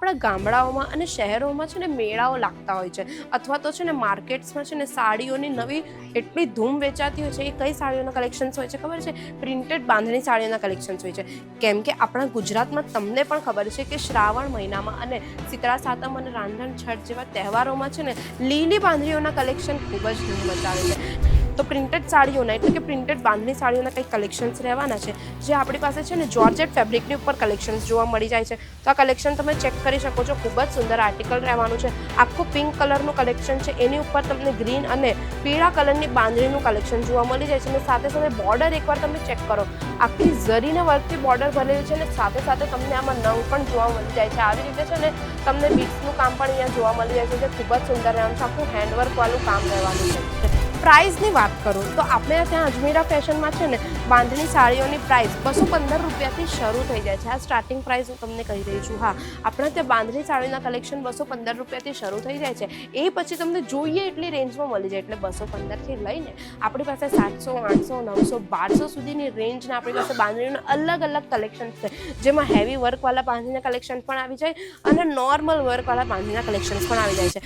આપણા ગામડાઓમાં અને શહેરોમાં છે ને મેળાઓ લાગતા હોય છે અથવા તો છે ને માર્કેટ્સમાં છે ને સાડીઓની નવી એટલી ધૂમ વેચાતી હોય છે. એ કઈ સાડીઓના કલેક્શન્સ હોય છે ખબર છે? પ્રિન્ટેડ બાંધણી સાડીઓના કલેક્શન્સ હોય છે. કેમ કે આપણા ગુજરાતમાં તમને પણ ખબર છે કે શ્રાવણ મહિનામાં અને શીતળા સાતમ અને રાંધણ છઠ જેવા તહેવારોમાં છે ને લીલી બાંધણીઓના કલેક્શન ખૂબ જ ધૂમ મચાવે છે. તો પ્રિન્ટેડ સાડીઓના એટલે કે પ્રિન્ટેડ બાંધણી સાડીઓના કંઈક કલેક્શન્સ રહેવાના છે જે આપણી પાસે છે ને જોર્જેટ ફેબ્રિકની ઉપર કલેક્શન્સ જોવા મળી જાય છે. તો આ કલેક્શન તમે ચેક કરી શકો છો. ખૂબ જ સુંદર આર્ટિકલ રહેવાનું છે. આખું પિંક કલરનું કલેક્શન છે. એની ઉપર તમને ગ્રીન અને પીળા કલરની બાંધણીનું કલેક્શન જોવા મળી જાય છે અને સાથે સાથે બોર્ડર એકવાર તમે ચેક કરો. આખી ઝરીના વર્કથી બોર્ડર ભરેલી છે અને સાથે સાથે તમને આમાં નંગ પણ જોવા મળી જાય છે. આવી રીતે છે ને તમને બીટ્સનું કામ પણ અહીંયા જોવા મળી જાય છે જે ખૂબ જ સુંદર રહેવાનું છે. આખું હેન્ડવર્ક વાળું કામ રહેવાનું છે. પ્રાઇસની વાત કરું તો આપણે ત્યાં અજમેરા ફેશનમાં છે ને બાંધણી સાડીઓની પ્રાઇસ 215 રૂપિયાથી શરૂ થઈ જાય છે. આ સ્ટાર્ટિંગ પ્રાઇસ હું તમને કહી રહી છું. હા, આપણે ત્યાં બાંધણી સાડીના કલેક્શન 215 રૂપિયાથી શરૂ થઈ જાય છે. એ પછી તમને જોઈએ એટલી રેન્જમાં મળી જાય. એટલે 215થી લઈને આપણી પાસે 700, 800, 900, 1200 સુધીની રેન્જના આપણી પાસે બાંધણીના અલગ અલગ કલેક્શન છે. જેમાં હેવી વર્કવાળા બાંધણીના કલેક્શન પણ આવી જાય અને નોર્મલ વર્કવાળા બાંધણીના કલેક્શન પણ આવી જાય છે.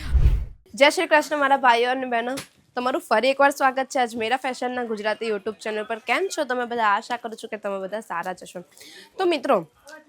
જય શ્રી કૃષ્ણ મારા ભાઈઓ અને બહેનો, તમારું ફરી એકવાર સ્વાગત છે અજમેરા ફેશનના ગુજરાતી યુટ્યુબ ચેનલ પર. કેમ છો તમે બધા? આશા કરું છું કે તમે બધા સારા જશો. તો મિત્રો,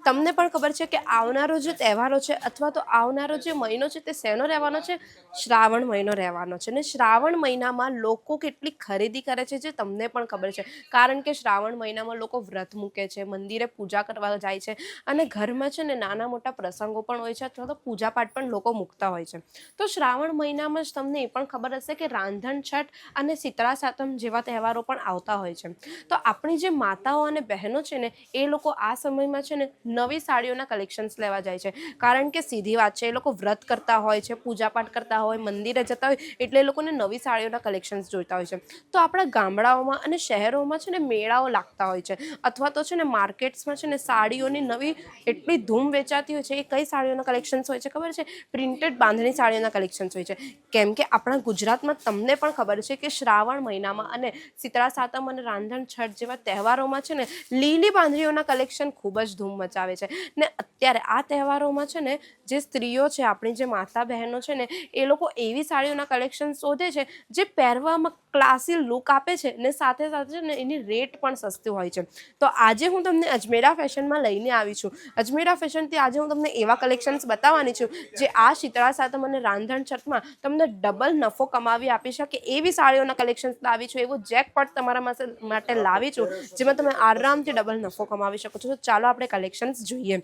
તમને પણ ખબર છે કે આવનારો જે તહેવારો છે અથવા તો આવનારો જે મહિનો છે તે શેનો રહેવાનો છે? શ્રાવણ મહિનો રહેવાનો છે. ને શ્રાવણ મહિનામાં લોકો કેટલી ખરીદી કરે છે જે તમને પણ ખબર છે. કારણ કે શ્રાવણ મહિનામાં લોકો વ્રત મૂકે છે, મંદિરે પૂજા કરવા જાય છે અને ઘરમાં છે ને નાના મોટા પ્રસંગો પણ હોય છે અથવા તો પૂજાપાઠ પણ લોકો મૂકતા હોય છે. તો શ્રાવણ મહિનામાં જ તમને એ પણ ખબર હશે કે રાંધણ છઠ અને શીતળા સાતમ જેવા તહેવારો પણ આવતા હોય છે. તો આપણી જે માતાઓ અને બહેનો છે ને એ લોકો આ સમયમાં છે ને નવી સાડીઓના કલેક્શન્સ લેવા જાય છે. કારણ કે સીધી વાત છે, એ લોકો વ્રત કરતા હોય છે, પૂજાપાઠ કરતા હોય, મંદિરે જતા હોય એટલે એ લોકોને નવી સાડીઓના કલેક્શન્સ જોઈતા હોય છે. તો આપણા ગામડાઓમાં અને શહેરોમાં છે ને મેળાઓ લાગતા હોય છે અથવા તો છે ને માર્કેટ્સમાં છે ને સાડીઓની નવી એટલી ધૂમ વેચાતી હોય છે. એ કઈ સાડીઓના કલેક્શન્સ હોય છે ખબર છે? પ્રિન્ટેડ બાંધણી સાડીઓના કલેક્શન્સ હોય છે. કેમ કે આપણા ગુજરાતમાં તમને પણ ખબર છે કે શ્રાવણ મહિનામાં અને શીતળા સાતમ અને રાંધણ છઠ જેવા તહેવારોમાં છે ને લીલી બાંધણીઓના કલેક્શન ખૂબ જ ધૂમ મચાવે છે. ને અત્યારે આ તહેવારોમાં છે ને જે સ્ત્રીઓ છે, આપણી જે માતા બહેનો છે ને એ લોકો એવી સાડીઓના કલેક્શન શોધે છે જે પહેરવામાં ક્લાસી લુક આપે છે ને સાથે સાથે છે ને એની રેટ પણ સસ્તી હોય છે. તો આજે હું તમને અજમેરા ફેશનમાં લઈને આવી છું. અજમેરા ફેશનથી આજે હું તમને એવા કલેક્શન્સ બતાવવાની છું જે આ શીતળા સાતમ અને રાંધણ છઠમાં તમને ડબલ નફો કમાવી આપી શકે એવી સાડીઓના કલેક્શન્સ લાવી છું. એવું જેકપોટ તમારા માટે લાવી છું જેમાં તમે આરામથી ડબલ નફો કમાવી શકો છો. તો ચાલો આપણે કલેક્શન્સ જોઈએ.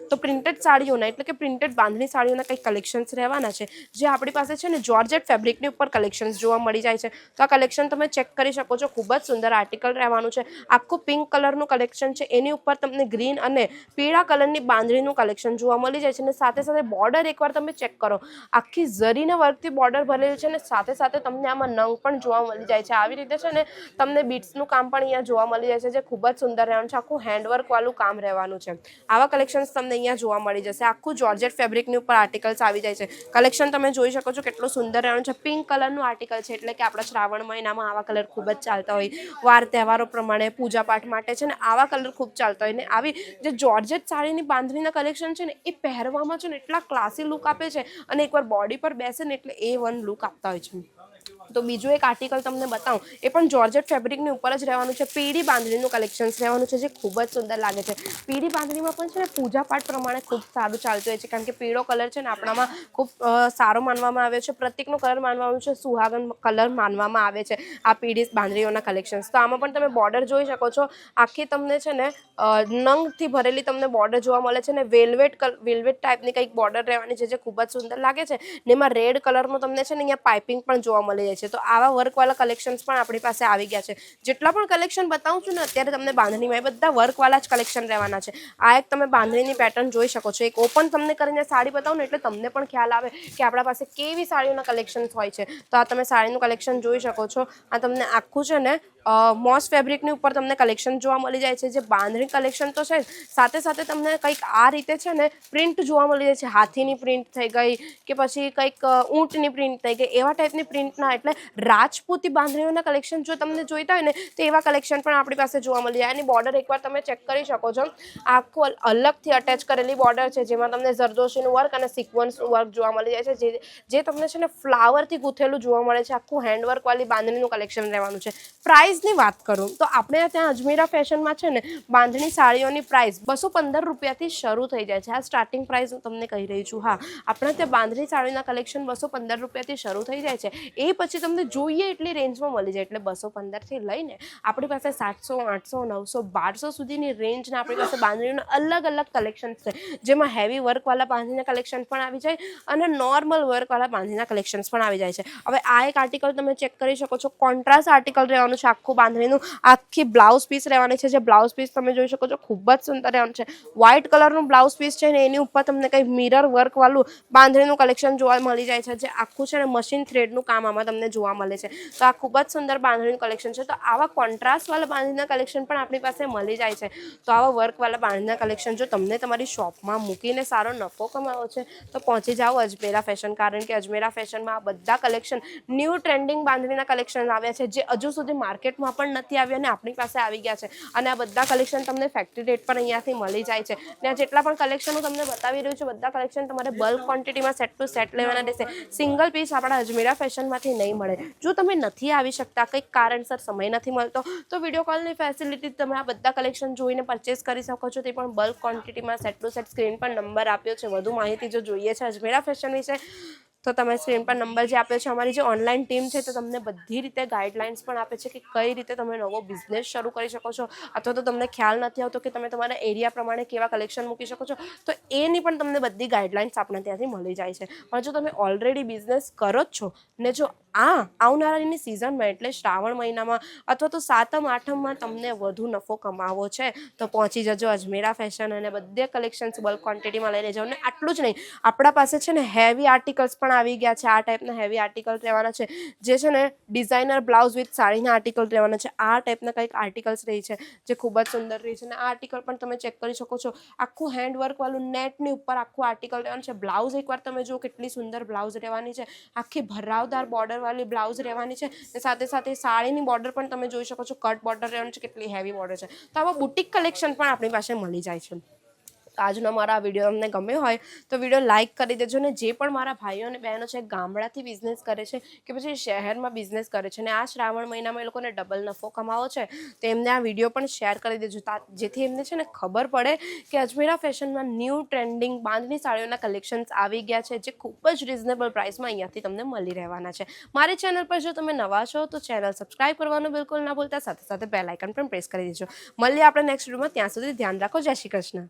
તો પ્રિન્ટેડ સાડીઓના એટલે કે પ્રિન્ટેડ બાંધણી સાડીઓના કંઈક કલેક્શન્સ રહેવાના છે જે આપણી પાસે છે ને જોર્જેટ ફેબ્રિકની ઉપર કલેક્શન્સ જોવા મળી જાય છે. તો આ કલેક્શન તમે ચેક કરી શકો છો. ખૂબ જ સુંદર આર્ટિકલ રહેવાનું છે. આખું પિંક કલરનું કલેક્શન છે. એની ઉપર તમને ગ્રીન અને પીળા કલરની બાંધણીનું કલેક્શન જોવા મળી જાય છે અને સાથે સાથે બોર્ડર એકવાર તમે ચેક કરો. આખી ઝરીના વર્કથી બોર્ડર ભરેલી છે અને સાથે સાથે તમને આમાં નંગ પણ જોવા મળી જાય છે. આવી રીતે છે ને તમને બીટ્સનું કામ પણ અહીંયા જોવા મળી જાય છે જે ખૂબ જ સુંદર રહેવાનું છે. આખું હેન્ડવર્ક વાળું કામ રહેવાનું છે. આવા કલેક્શન્સ તમને અહીંયા જોવા મળી જશે. આખું જોર્જેટ ફેબ્રિકની ઉપર આર્ટિકલ્સ આવી જાય છે. કલેક્શન તમે જોઈ શકો છો કેટલું સુંદર રહેવાનું છે. પિંક કલરનું આર્ટિકલ છે એટલે કે આપણા શ્રાવણ મહિનામાં આવા કલર ખૂબ જ ચાલતા હોય. વાર તહેવારો પ્રમાણે પૂજાપાઠ માટે છે ને આવા કલર ખૂબ ચાલતા હોય. ને આવી જે જોર્જેટ સાડીની બાંધણીના કલેક્શન છે ને એ પહેરવામાં છે ને એટલા ક્લાસી લુક આપે છે અને એકવાર બોડી પર બેસે ને એટલે A1 લુક આપતા હોય છે. તો બીજું એક આર્ટિકલ તમને બતાવું, એ પણ જોર્જેટ ફેબ્રિકની ઉપર જ રહેવાનું છે. પીળી બાંધણીનું કલેક્શન્સ રહેવાનું છે જે ખૂબ જ સુંદર લાગે છે. પીળી બાંધણીમાં પણ છે ને પૂજાપાઠ પ્રમાણે ખૂબ સારું ચાલતું હોય છે કારણ કે પીળો કલર છે ને આપણામાં ખૂબ સારો માનવામાં આવે છે. પ્રતિકનો કલર માનવામાં આવે છે, સુહાગન કલર માનવામાં આવે છે આ પીળી બાંધણીઓના કલેક્શન્સ. તો આમાં પણ તમે બોર્ડર જોઈ શકો છો. આખી તમને છે ને નંગથી ભરેલી તમને બોર્ડર જોવા મળે છે ને વેલ્વેટ ટાઈપની કંઈક બોર્ડર રહેવાની છે જે ખૂબ જ સુંદર લાગે છે. ને એમાં રેડ કલરનું તમને છે ને અહીંયા પાઇપિંગ પણ જોવા મળી જાય છે. તો આવા વર્કવાળા કલેક્શન્સ પણ આપણી પાસે આવી ગયા છે. જેટલા પણ કલેક્શન બતાવું છું ને અત્યારે તમને બાંધણીમાં, એ બધા વર્કવાળા જ કલેક્શન રહેવાના છે. આ એક તમે બાંધણીની પેટર્ન જોઈ શકો છો. એક ઓપન તમને કરીને સાડી બતાવું ને એટલે તમને પણ ખ્યાલ આવે કે આપણા પાસે કેવી સાડીઓના કલેક્શન્સ હોય છે. તો આ તમે સાડીનું કલેક્શન જોઈ શકો છો. આ તમને આખું છે ને મોસ ફેબ્રિકની ઉપર તમને કલેક્શન જોવા મળી જાય છે. જે બાંધણી કલેક્શન તો છે સાથે સાથે તમને કંઈક આ રીતે છે ને પ્રિન્ટ જોવા મળી જાય છે. હાથીની પ્રિન્ટ થઈ ગઈ કે પછી કંઈક ઊંટની પ્રિન્ટ થઈ ગઈ, એવા ટાઈપની પ્રિન્ટના એટલે એટલે રાજપૂતી બાંધણીઓના કલેક્શન જો તમને જોઈતા હોય ને તો એવા કલેક્શન પણ આપણી પાસે જોવા મળી જાય. એની બોર્ડર એકવાર તમે ચેક કરી શકો છો. આખું અલગથી અટેચ કરેલી બોર્ડર છે જેમાં તમને જરદોશીનું વર્ક અને સિક્વન્સનું વર્ક જોવા મળી જાય છે, જે તમને છે ને ફ્લાવરથી ગૂંથેલું જોવા મળે છે. આખું હેન્ડવર્કવાળી બાંધણીનું કલેક્શન રહેવાનું છે. પ્રાઇસની વાત કરું તો આપણે ત્યાં અજમેરા ફેશનમાં છે ને બાંધણી સાડીઓની પ્રાઇસ 215 રૂપિયાથી શરૂ થઈ જાય છે. આ સ્ટાર્ટિંગ પ્રાઇસ હું તમને કહી રહી છું. હા, આપણે ત્યાં બાંધણી સાડીના કલેક્શન 215 રૂપિયાથી શરૂ થઈ જાય છે. એ પછી તમને જોઈએ એટલી રેન્જમાં મળી જાય. એટલે 215થી લઈને આપણી પાસે 700, 800, 900, 1200 સુધીની રેન્જના આપણી પાસે બાંધણીના અલગ અલગ કલેક્શન્સ છે, જેમાં હેવી વર્કવાળા બાંધણીના કલેક્શન પણ આવી જાય અને નોર્મલ વર્કવાળા બાંધણીના કલેક્શન્સ પણ આવી જાય છે. હવે આ એક આર્ટિકલ તમે ચેક કરી શકો છો. કોન્ટ્રાસ્ટ આર્ટિકલ રહેવાનું છે. આખું બાંધણીનું આખી બ્લાઉઝ પીસ રહેવાની છે. જે બ્લાઉઝ પીસ તમે જોઈ શકો છો ખૂબ જ સુંદર રહેવાનું છે. વ્હાઇટ કલરનું બ્લાઉઝ પીસ છે ને એની ઉપર તમને કંઈ મિરર વર્કવાળું બાંધણીનું કલેક્શન જોવા મળી જાય છે, જે આખું છે ને મશીન થ્રેડનું કામ આમાં તમને જોવા મળે છે. તો આ ખૂબ જ સુંદર બાંધણીનું કલેક્શન છે. તો આવા કોન્ટ્રાસ્ટવાળા બાંધણીના કલેક્શન પણ આપણી પાસે મળી જાય છે. તો આવા વર્કવાળા બાંધણીના કલેક્શન જો તમને તમારી શોપમાં મૂકીને સારો નફો કમાવો છે તો પહોંચી જાઓ અજમેરા ફેશન. કારણ કે અજમેરા ફેશનમાં આ બધા કલેક્શન ન્યૂ ટ્રેન્ડિંગ બાંધણીના કલેક્શન આવ્યા છે, જે હજુ સુધી માર્કેટમાં પણ નથી આવ્યા અને આપણી પાસે આવી ગયા છે. અને આ બધા કલેક્શન તમને ફેક્ટરી રેટ પર અહીંયાથી મળી જાય છે. ને જેટલા પણ કલેક્શન હું તમને બતાવી રહ્યું છું બધા કલેક્શન તમારે બલ્ક ક્વોન્ટિટીમાં સેટ ટુ સેટ લેવાના રહેશે. સિંગલ પીસ આપણા અજમેરા ફેશનમાંથી નહીં મળે. જો તમે નથી આવી શકતા, કંઈક કારણસર સમય નથી મળતો, તો વિડીયો કોલની ફેસિલિટી તમે આ બધા કલેક્શન જોઈને પરચેસ કરી શકો છો. તે પણ બલ્ક ક્વોન્ટિટીમાં સેટ ટુ સેટ. સ્ક્રીન પર નંબર આપ્યો છે. વધુ માહિતી જો જોઈએ છે અજમેરા ફેશન વિશે તો તમે સ્ક્રીન પર નંબર જે આપ્યો છે. અમારી જે ઓનલાઈન ટીમ છે તો તમને બધી રીતે ગાઈડલાઇન્સ પણ આપે છે કે કઈ રીતે તમે નવો બિઝનેસ શરૂ કરી શકો છો, અથવા તો તમને ખ્યાલ નથી આવતો કે તમે તમારા એરિયા પ્રમાણે કેવા કલેક્શન મૂકી શકો છો, તો એની પણ તમને બધી ગાઈડલાઇન્સ આપણે ત્યાંથી મળી જાય છે. પણ જો તમે ઓલરેડી બિઝનેસ કરો જ છો ને જો આવનારાની સિઝનમાં એટલે શ્રાવણ મહિનામાં અથવા તો 7મ 8મમાં તમને વધુ નફો કમાવો છે તો પહોંચી જજો અજમેરા ફેશન અને બધે કલેક્શન્સ બલ્ક ક્વોન્ટિટીમાં લઈ લેજો. અને આટલું જ નહીં, આપણા પાસે છે ને હેવી આર્ટિકલ્સ પણ આવી ગયા છે. આ ટાઈપના હેવી આર્ટિકલ રહેવાના છે, જે છે ને ડિઝાઇનર બ્લાઉઝ વિથ સાડીના આર્ટિકલ રહેવાના છે. આ ટાઈપના કંઈક આર્ટિકલ્સ રહી છે જે ખૂબ જ સુંદર રહી છે. અને આ આર્ટિકલ પણ તમે ચેક કરી શકો છો. આખું હેન્ડવર્કવાળું નેટની ઉપર આખું આર્ટિકલ રહેવાનું છે. બ્લાઉઝ એકવાર તમે જુઓ કેટલી સુંદર બ્લાઉઝ રહેવાની છે. આખી ભરાવદાર બોર્ડરવાળી બ્લાઉઝ રહેવાની છે. સાથે સાથે સાડીની બોર્ડર પણ તમે જોઈ શકો છો. કટ બોર્ડર રહેવાનું છે. કેટલી હેવી બોર્ડર છે. તો આવા બુટીક કલેક્શન પણ આપણી પાસે મળી જાય છે. આજનો મારા વિડીયો તમને ગમ્યો હોય તો વિડીયો લાઇક કરી દેજો. ને જે પણ મારા ભાઈઓ અને બહેનો છે ગામડાથી બિઝનેસ કરે છે કે પછી શહેરમાં બિઝનેસ કરે છે ને આ શ્રાવણ મહિનામાં એ લોકોને ડબલ નફો કમાવો છે તો એમને આ વિડીયો પણ શેર કરી દેજો, જેથી એમને છે ને ખબર પડે કે અજમેરા ફેશનમાં ન્યૂ ટ્રેન્ડિંગ બાંધણી સાડીઓના કલેક્શન્સ આવી ગયા છે, જે ખૂબ જ રિઝનેબલ પ્રાઇસમાં અહીંયાથી તમને મળી રહેવાના છે. મારી ચેનલ પર જો તમે નવા છો તો ચેનલ સબસ્ક્રાઈબ કરવાનું બિલકુલ ના ભૂલતા. સાથે સાથે બેલ આઇકન પણ પ્રેસ કરી દેજો. મળીએ આપણે નેક્સ્ટ વિડીયોમાં. ત્યાં સુધી ધ્યાન રાખો. જય શ્રી કૃષ્ણ.